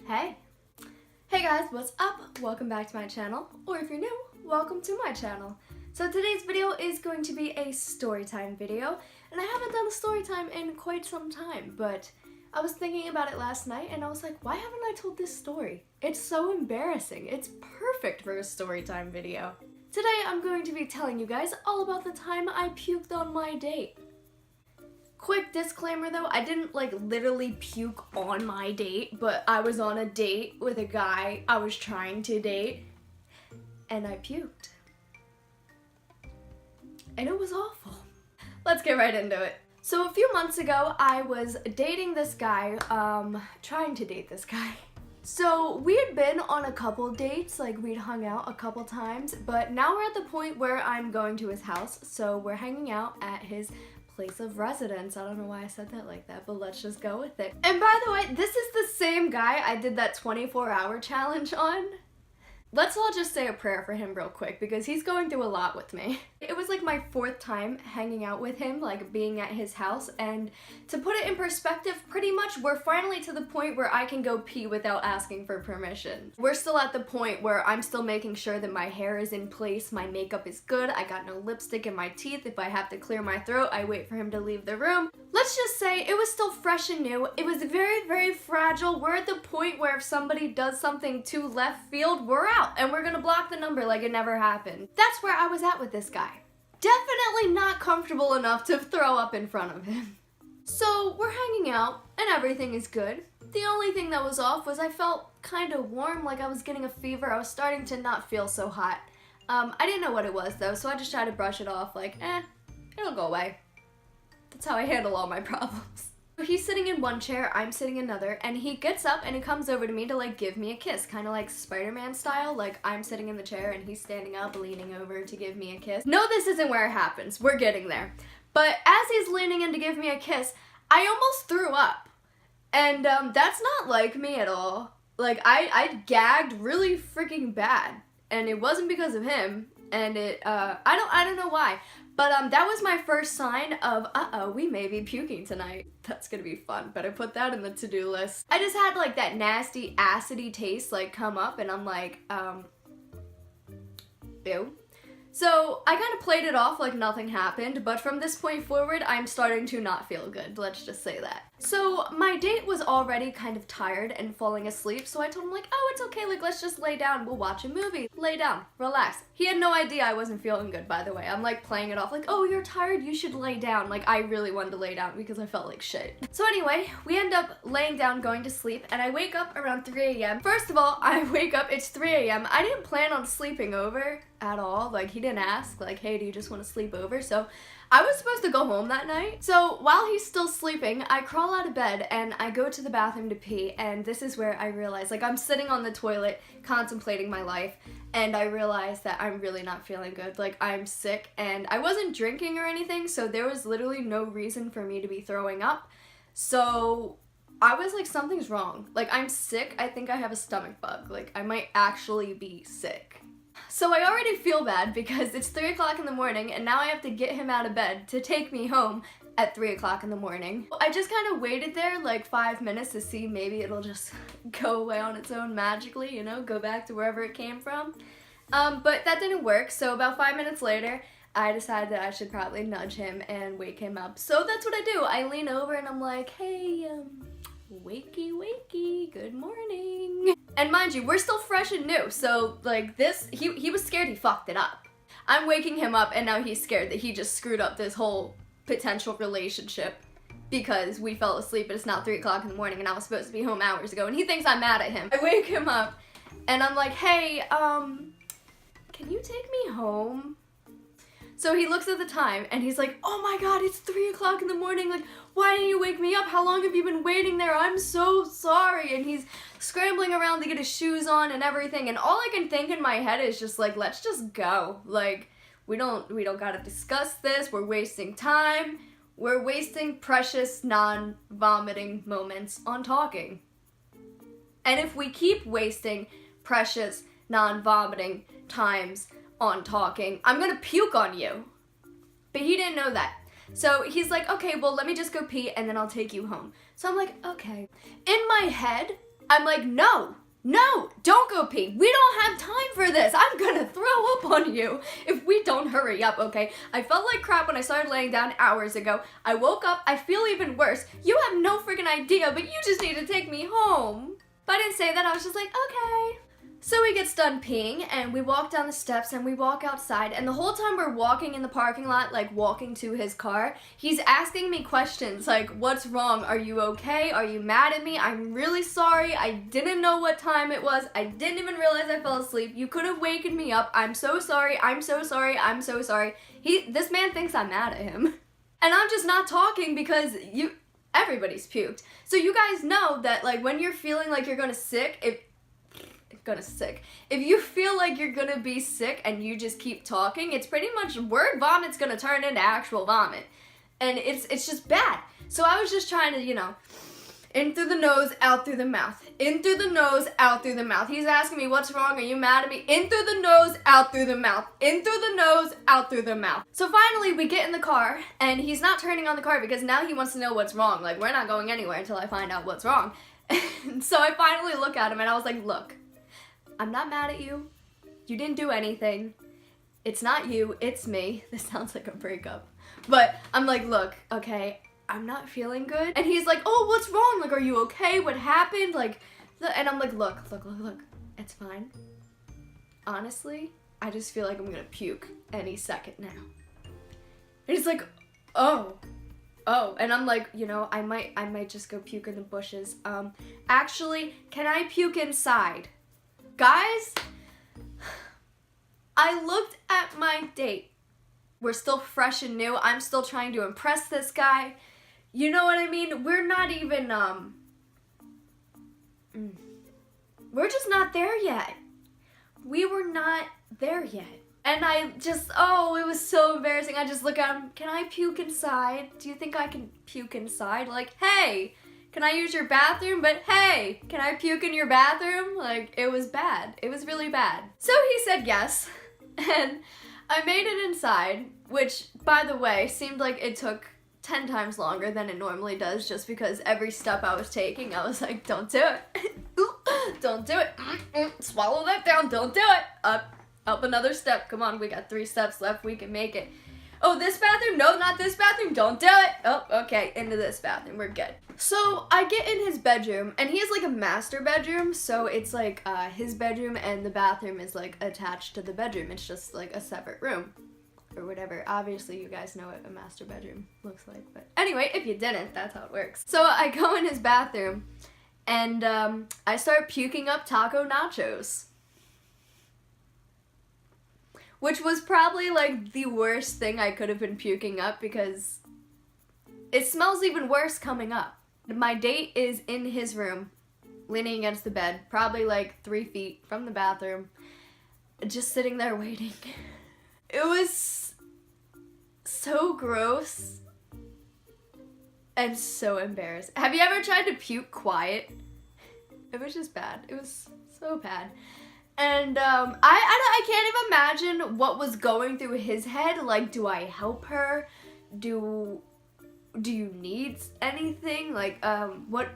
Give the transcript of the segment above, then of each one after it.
Hey! Hey guys, what's up? Welcome back to my channel, or if you're new, welcome to my channel. So today's video is going to be a story time video, and I haven't done a story time in quite some time, but I was thinking about it last night and I was like, why haven't I told this story? It's so embarrassing. It's perfect for a story time video. Today I'm going to be telling you guys all about the time I puked on my date. Quick disclaimer though, I didn't literally puke on my date, but I was on a date with a guy I was trying to date, and I puked. And it was awful. Let's get right into it. So a few months ago, I was dating this guy, trying to date this guy. So we had been on a couple dates, we'd hung out a couple times, but now we're at the point where I'm going to his house, so we're hanging out at his place of residence. I don't know why I said that like that, but let's just go with it. And by the way, this is the same guy I did that 24-hour challenge on. Let's all just say a prayer for him real quick because he's going through a lot with me. It was my fourth time hanging out with him, being at his house, and to put it in perspective, pretty much we're finally to the point where I can go pee without asking for permission. We're still at the point where I'm still making sure that my hair is in place, my makeup is good, I got no lipstick in my teeth. If I have to clear my throat, I wait for him to leave the room. Let's just say it was still fresh and new. It was very, very fragile. We're at the point where if somebody does something too left field, we're out and we're gonna block the number like it never happened. That's where I was at with this guy. Definitely not comfortable enough to throw up in front of him. So we're hanging out and everything is good. The only thing that was off was I felt kind of warm, like I was getting a fever. I was starting to not feel so hot. I didn't know what it was though, so I just tried to brush it off it'll go away. That's how I handle all my problems. He's sitting in one chair, I'm sitting in another, and he gets up and he comes over to me to give me a kiss, kind of like Spider-Man style, I'm sitting in the chair and he's standing up, leaning over to give me a kiss. No, this isn't where it happens. We're getting there. But as he's leaning in to give me a kiss, I almost threw up. And that's not like me at all. I gagged really freaking bad, and it wasn't because of him, and I don't know why. But that was my first sign of, uh-oh, we may be puking tonight. That's gonna be fun, better put that in the to-do list. I just had that nasty, acidy taste come up, and I'm like, ew. So I kind of played it off like nothing happened, but from this point forward, I'm starting to not feel good, let's just say that. So my date was already kind of tired and falling asleep, so I told him oh, it's okay, let's just lay down, we'll watch a movie. Lay down, relax. He had no idea I wasn't feeling good, by the way. I'm playing it off oh, you're tired, you should lay down. I really wanted to lay down because I felt like shit. So anyway, we end up laying down, going to sleep, and I wake up around 3 a.m. First of all, I wake up, it's 3 a.m. I didn't plan on sleeping over at all. He didn't ask, hey, do you just want to sleep over? So I was supposed to go home that night. So while he's still sleeping, I crawl out of bed and I go to the bathroom to pee, and this is where I realize, I'm sitting on the toilet contemplating my life, and I realize that I'm really not feeling good. I'm sick, and I wasn't drinking or anything, so there was literally no reason for me to be throwing up. So I was something's wrong. I'm sick. I think I have a stomach bug. I might actually be sick. So I already feel bad because it's 3 o'clock in the morning and now I have to get him out of bed to take me home at 3 o'clock in the morning. I just kind of waited there 5 minutes to see maybe it'll just go away on its own magically, go back to wherever it came from. But that didn't work, so about 5 minutes later, I decided that I should probably nudge him and wake him up. So that's what I do. I lean over and I'm like, hey, wakey wakey, good morning. And mind you, we're still fresh and new, so he was scared he fucked it up. I'm waking him up and now he's scared that he just screwed up this whole potential relationship because we fell asleep and it's now 3 o'clock in the morning and I was supposed to be home hours ago and he thinks I'm mad at him. I wake him up and I'm like, hey, can you take me home? So he looks at the time and he's like, oh my god, it's 3 o'clock in the morning, why didn't you wake me up? How long have you been waiting there? I'm so sorry. And he's scrambling around to get his shoes on and everything, and all I can think in my head is just let's just go. We don't gotta discuss this, we're wasting time. We're wasting precious non-vomiting moments on talking. And if we keep wasting precious non-vomiting times on talking, I'm gonna puke on you. But he didn't know that. So he's like, okay, well, let me just go pee and then I'll take you home. So I'm like, okay. In my head, I'm like, no, don't go pee. We don't have time for this. I'm gonna throw up on you if we don't hurry up, okay? I felt like crap when I started laying down hours ago. I woke up, I feel even worse. You have no freaking idea, but you just need to take me home. But I didn't say that, I was just like, okay. So he gets done peeing, and we walk down the steps, and we walk outside, and the whole time we're walking in the parking lot, like walking to his car, he's asking me questions like, what's wrong? Are you okay? Are you mad at me? I'm really sorry. I didn't know what time it was. I didn't even realize I fell asleep. You could have wakened me up. I'm so sorry. I'm so sorry. I'm so sorry. This man thinks I'm mad at him. And I'm just not talking because everybody's puked. So you guys know that, like, when you're feeling like you're gonna sick. If you feel like you're gonna be sick and you just keep talking, it's pretty much word vomit's gonna turn into actual vomit. And it's just bad. So I was just trying to, you know, in through the nose, out through the mouth. In through the nose, out through the mouth. He's asking me, what's wrong? Are you mad at me? In through the nose, out through the mouth. In through the nose, out through the mouth. So finally we get in the car, and he's not turning on the car because now he wants to know what's wrong. Like, we're not going anywhere until I find out what's wrong. And so I finally look at him and I was like, look, I'm not mad at you. You didn't do anything. It's not you, it's me. This sounds like a breakup. But I'm like, look, okay, I'm not feeling good. And he's like, oh, what's wrong? Like, are you okay? What happened? Like, and I'm like, look, it's fine. Honestly, I just feel like I'm gonna puke any second now. And he's like, oh. And I'm like, you know, I might just go puke in the bushes. Actually, can I puke inside? Guys, I looked at my date. We're still fresh and new. I'm still trying to impress this guy. You know what I mean? We're not even, we're just not there yet. We were not there yet. And I just, it was so embarrassing. I just look at him, can I puke inside? Do you think I can puke inside? Like, hey, can I use your bathroom? But hey, can I puke in your bathroom? Like, it was bad. It was really bad. So he said yes, and I made it inside, which, by the way, seemed like it took 10 times longer than it normally does, just because every step I was taking, I was like, don't do it. Don't do it. Swallow that down. Don't do it. Up another step. Come on, we got 3 steps left. We can make it. Oh, this bathroom? No, not this bathroom. Don't do it. Oh, okay, into this bathroom. We're good. So I get in his bedroom, and he has like a master bedroom, so it's like his bedroom and the bathroom is like attached to the bedroom. It's just like a separate room or whatever. Obviously, you guys know what a master bedroom looks like, but anyway, if you didn't, that's how it works. So I go in his bathroom, and I start puking up taco nachos. Which was probably like the worst thing I could have been puking up because it smells even worse coming up. My date is in his room, leaning against the bed, probably like 3 feet from the bathroom, just sitting there waiting. It was so gross and so embarrassing. Have you ever tried to puke quiet? It was just bad. It was so bad. And I can't even imagine what was going through his head. Like, do I help her? Do you need anything? Like, what?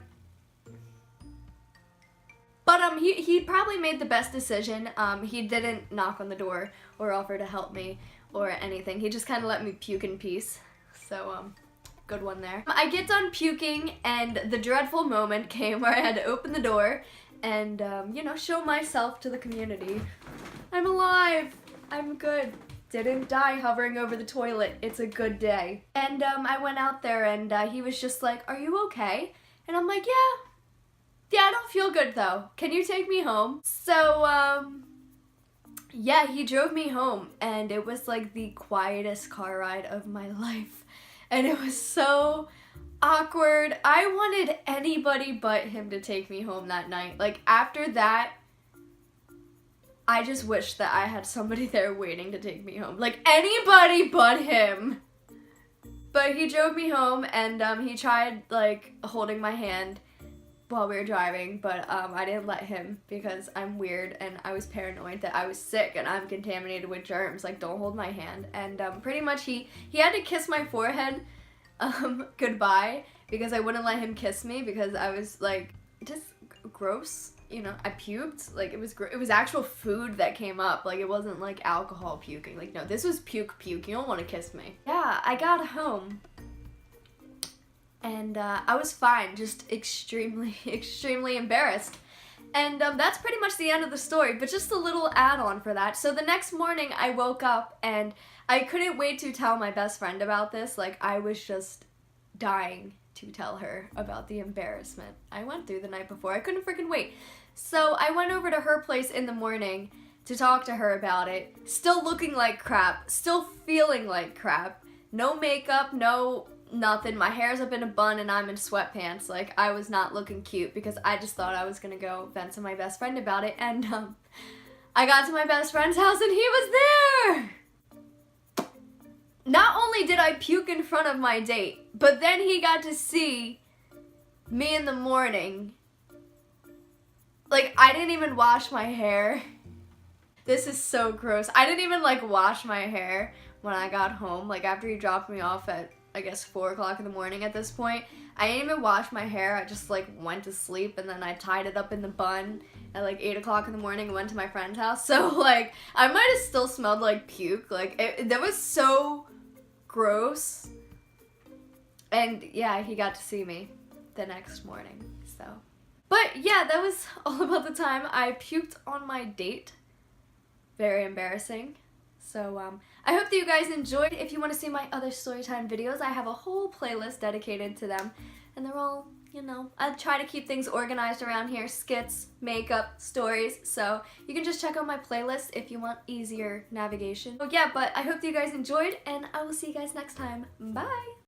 But he probably made the best decision. He didn't knock on the door or offer to help me or anything. He just kind of let me puke in peace. So, good one there. I get done puking, and the dreadful moment came where I had to open the door and, you know, show myself to the community. I'm alive. I'm good. Didn't die hovering over the toilet. It's a good day. And, I went out there, and he was just like, are you okay? And I'm like, yeah, I don't feel good, though. Can you take me home? So, yeah, he drove me home, and it was, like, the quietest car ride of my life. And it was so awkward. I wanted anybody but him to take me home that night. Like, after that, I just wish that I had somebody there waiting to take me home. Like, anybody but him. But he drove me home, and he tried, like, holding my hand while we were driving, but I didn't let him because I'm weird and I was paranoid that I was sick and I'm contaminated with germs. Like, don't hold my hand. And pretty much he had to kiss my forehead goodbye because I wouldn't let him kiss me because I was like, just gross. You know, I puked. Like, it was actual food that came up. Like, it wasn't like alcohol puking. Like, no, this was puke. You don't want to kiss me. Yeah, I got home. And I was fine, just extremely, extremely embarrassed. And that's pretty much the end of the story, but just a little add-on for that. So the next morning I woke up and I couldn't wait to tell my best friend about this. Like, I was just dying to tell her about the embarrassment I went through the night before. I couldn't freaking wait. So I went over to her place in the morning to talk to her about it. Still looking like crap, still feeling like crap. No makeup, no nothing. My hair's up in a bun and I'm in sweatpants. Like, I was not looking cute because I just thought I was gonna go vent to my best friend about it. And I got to my best friend's house and he was there! Not only did I puke in front of my date, but then he got to see me in the morning. Like, I didn't even wash my hair. This is so gross. I didn't even, like, wash my hair when I got home. Like, after he dropped me off at, I guess, 4 o'clock in the morning at this point. I didn't even wash my hair. I just, like, went to sleep and then I tied it up in the bun at, like, 8 o'clock in the morning and went to my friend's house. So, like, I might have still smelled like puke. Like, that was so gross. And yeah, he got to see me the next morning, so. But yeah, that was all about the time I puked on my date. Very embarrassing. So I hope that you guys enjoyed. If you want to see my other Storytime videos, I have a whole playlist dedicated to them. And they're all, you know, I try to keep things organized around here. Skits, makeup, stories. So you can just check out my playlist if you want easier navigation. Oh yeah, but I hope that you guys enjoyed and I will see you guys next time. Bye!